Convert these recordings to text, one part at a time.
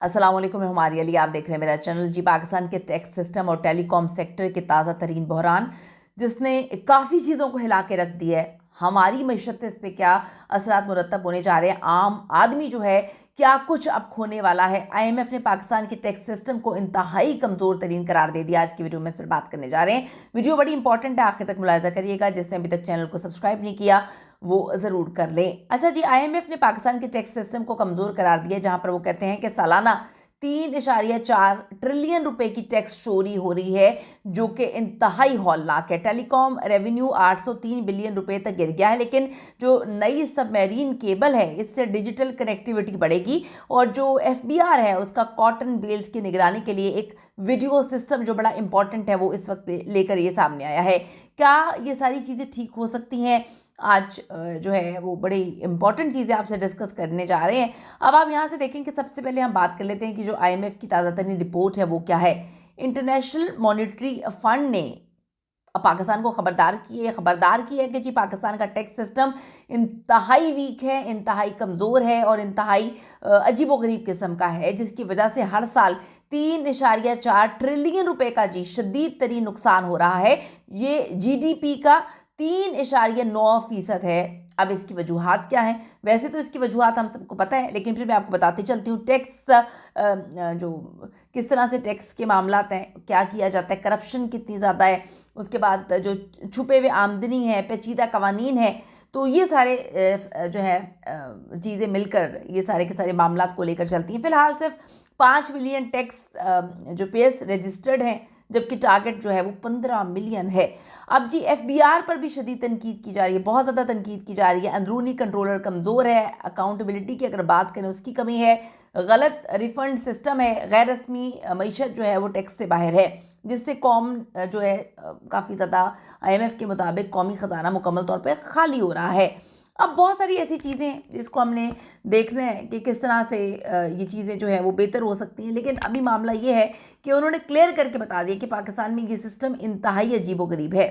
अस्सलाम वालेकुम, मैं हमारी अली। आप देख रहे हैं मेरा चैनल। जी, पाकिस्तान के टैक्स सिस्टम और टेलीकॉम सेक्टर के ताज़ा तरीन बहरान जिसने काफ़ी चीज़ों को हिला के रख दिया है। हमारी मईशत इस पर क्या असरात मुरतब होने जा रहे हैं, आम आदमी जो है क्या कुछ अब खोने वाला है। IMF ने पाकिस्तान के टैक्स सिस्टम को इंतहाई कमज़ोर तरीन करार दे दिया। आज की वीडियो में इस पर बात करने जा रहे हैं। वीडियो बड़ी इंपॉर्टेंट है, आखिर तक मुलाहिजा करिएगा। जिसने अभी तक चैनल को सब्सक्राइब नहीं किया वो ज़रूर कर लें। अच्छा जी, IMF ने पाकिस्तान के टैक्स सिस्टम को कमज़ोर करार दिया, जहाँ पर वो कहते हैं कि सालाना 3.4 ट्रिलियन रुपए की टैक्स चोरी हो रही है, जो कि इंतहाई हौलनाक है। टेलीकॉम रेवेन्यू 803 बिलियन रुपए तक गिर गया है, लेकिन जो नई सबमरीन केबल है इससे डिजिटल कनेक्टिविटी बढ़ेगी और जो FBR है उसका कॉटन बेल्स की निगरानी के लिए एक वीडियो सिस्टम जो बड़ा इंपॉर्टेंट है वो इस वक्त लेकर ये सामने आया है। क्या ये सारी चीज़ें ठीक हो सकती हैं? आज जो है वो बड़ी इंपॉर्टेंट चीज़ें आपसे डिस्कस करने जा रहे हैं। अब आप यहाँ से देखें कि सबसे पहले हम बात कर लेते हैं कि जो IMF की ताज़ा तरीन रिपोर्ट है वो क्या है। इंटरनेशनल मॉनेटरी फंड ने पाकिस्तान को खबरदार की है कि जी पाकिस्तान का टैक्स सिस्टम इंतहाई वीक है, इंतहाई कमज़ोर है और इंतहाई अजीबोगरीब किस्म का है, जिसकी वजह से हर साल 3.4 ट्रिलियन रुपए का जी शदीद तरीन नुकसान हो रहा है। ये GDP का 3.9% है। अब इसकी वजूहात क्या है? वैसे तो इसकी वजूहात हम सबको पता है, लेकिन फिर मैं आपको बताती चलती हूँ। टैक्स जो किस तरह से टैक्स के मामला हैं, क्या किया जाता है, करप्शन कितनी ज़्यादा है, उसके बाद जो छुपे हुए आमदनी है, पेचीदा कवानीन है, तो ये सारे जो है चीज़ें मिलकर ये सारे के सारे मामला को लेकर चलती हैं। फिलहाल सिर्फ 5 मिलियन टैक्स जो पेयर्स रजिस्टर्ड हैं, जबकि टारगेट जो है वो 15 मिलियन है। अब जी FBR पर भी शदीद तनकीद की जा रही है, बहुत ज़्यादा तनकीद की जा रही है। अंदरूनी कंट्रोलर कमज़ोर है, अकाउंटेबिलिटी की अगर बात करें उसकी कमी है, गलत रिफंड सिस्टम है, गैर रस्मी मीशत जो है वो टैक्स से बाहर है, जिससे कौम जो है काफ़ी ज़्यादा IMF के मुताबिक कौमी ख़जाना मुकम्मल तौर पर खाली हो रहा है। अब बहुत सारी ऐसी चीज़ें हैं जिसको हमने देखना है कि किस तरह से ये चीज़ें जो है वो बेहतर हो सकती हैं, लेकिन अभी मामला ये है कि उन्होंने क्लियर करके बता दिया कि पाकिस्तान में ये सिस्टम इंतहाई अजीबोगरीब है।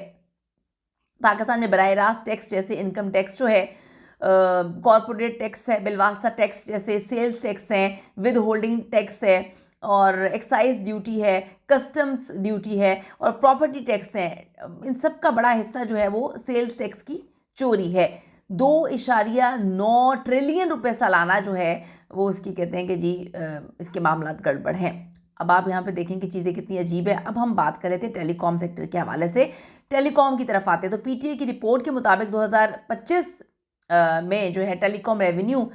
पाकिस्तान में बराह रास्त टैक्स जैसे इनकम टैक्स जो है, कॉरपोरेट टैक्स है, बिलवास्ता टैक्स जैसे सेल्स टैक्स है, विद होल्डिंग टैक्स है और एक्साइज ड्यूटी है, कस्टम्स ड्यूटी है और प्रॉपर्टी टैक्स है। इन सब का बड़ा हिस्सा जो है वो सेल्स टैक्स की चोरी है। 2.9 ट्रिलियन रुपए सालाना जो है वो इसकी कहते हैं कि जी इसके मामला गड़बड़ हैं। अब आप यहाँ पे देखें कि चीज़ें कितनी अजीब है। अब हम बात कर रहे थे टेलीकॉम सेक्टर के हवाले से, टेलीकॉम की तरफ आते हैं तो PTA की रिपोर्ट के मुताबिक 2025 में जो है टेलीकॉम रेवेन्यू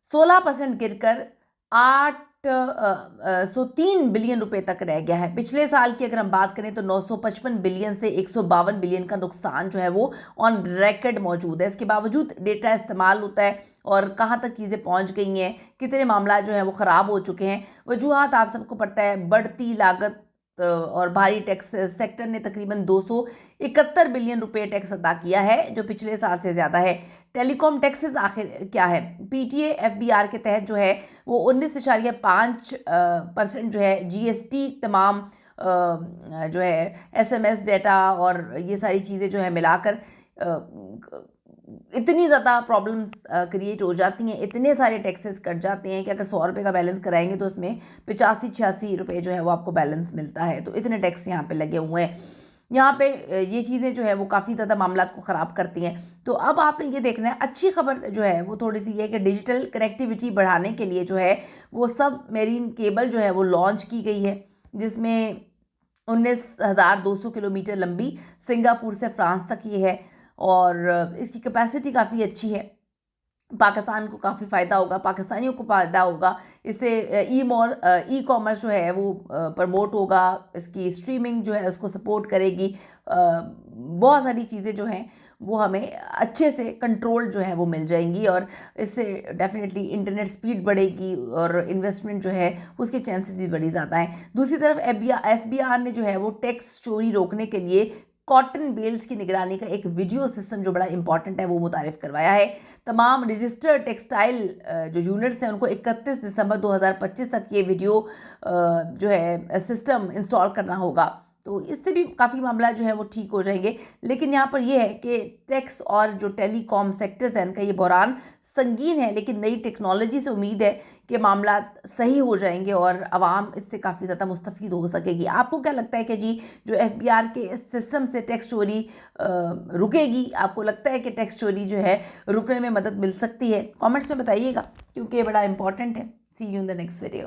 16% गिरकर 803 बिलियन रुपए तक रह गया है। पिछले साल की अगर हम बात करें तो 955 बिलियन से 152 बिलियन का नुकसान जो है वो ऑन रिकॉर्ड मौजूद है। इसके बावजूद डेटा इस्तेमाल होता है और कहाँ तक चीज़ें पहुँच गई हैं, कितने मामला जो है वो ख़राब हो चुके हैं। वजूहात आप सबको पता है, बढ़ती लागत और भारी टैक्स। सेक्टर ने तकरीबन 271 बिलियन रुपए टैक्स अदा किया है, जो पिछले साल से ज़्यादा है। टेलीकॉम टैक्सेस आखिर क्या है? PTA FBR के तहत जो है वो 19.5% जो है GST तमाम जो है SMS डेटा और ये सारी चीज़ें जो है मिलाकर इतनी ज़्यादा प्रॉब्लम्स क्रिएट हो जाती हैं, इतने सारे टैक्सेस कट जाते हैं कि अगर 100 रुपये का बैलेंस कराएंगे तो उसमें 85-86 रुपये जो है वो आपको बैलेंस मिलता है। तो इतने टैक्स यहाँ पे लगे हुए हैं। यहाँ पे ये चीज़ें जो है वो काफ़ी ज़्यादा मामला को ख़राब करती हैं। तो अब आपने ये देखना है, अच्छी खबर जो है वो थोड़ी सी ये है कि डिजिटल कनेक्टिविटी बढ़ाने के लिए जो है वो सब मेरीन केबल जो है वो लॉन्च की गई है, जिसमें 19,200 किलोमीटर लंबी सिंगापुर से फ्रांस तक ये है और इसकी कैपेसिटी काफ़ी अच्छी है। पाकिस्तान को काफ़ी फ़ायदा होगा, पाकिस्तानियों को फ़ायदा होगा इससे। ई कॉमर्स जो है वो प्रमोट होगा, इसकी स्ट्रीमिंग जो है उसको सपोर्ट करेगी। बहुत सारी चीज़ें जो हैं वो हमें अच्छे से कंट्रोल जो है वो मिल जाएंगी और इससे डेफिनेटली इंटरनेट स्पीड बढ़ेगी और इन्वेस्टमेंट जो है उसके चांसेस भी बड़ी ज़्यादा हैं। दूसरी तरफ FBR ने जो है वो टैक्स चोरी रोकने के लिए कॉटन बेल्स की निगरानी का एक वीडियो सिस्टम जो बड़ा इंपॉर्टेंट है वो मुतारिफ करवाया है। तमाम रजिस्टर्ड टेक्सटाइल जो यूनिट्स हैं उनको 31 दिसंबर 2025 तक ये वीडियो जो है सिस्टम इंस्टॉल करना होगा। तो इससे भी काफ़ी मामला जो है वो ठीक हो जाएंगे। लेकिन यहाँ पर ये है कि टैक्स और जो टेलीकॉम सेक्टर्स हैं इनका ये बहरान संगीन है, लेकिन नई टेक्नोलॉजी से उम्मीद है के मामला सही हो जाएंगे और आवाम इससे काफ़ी ज़्यादा मुस्तफ़ीद हो सकेगी। आपको क्या लगता है कि जी जो FBR के सिस्टम से टैक्स चोरी रुकेगी? आपको लगता है कि टैक्स चोरी जो है रुकने में मदद मिल सकती है? कमेंट्स में बताइएगा, क्योंकि ये बड़ा इंपॉर्टेंट है। See you in the next video.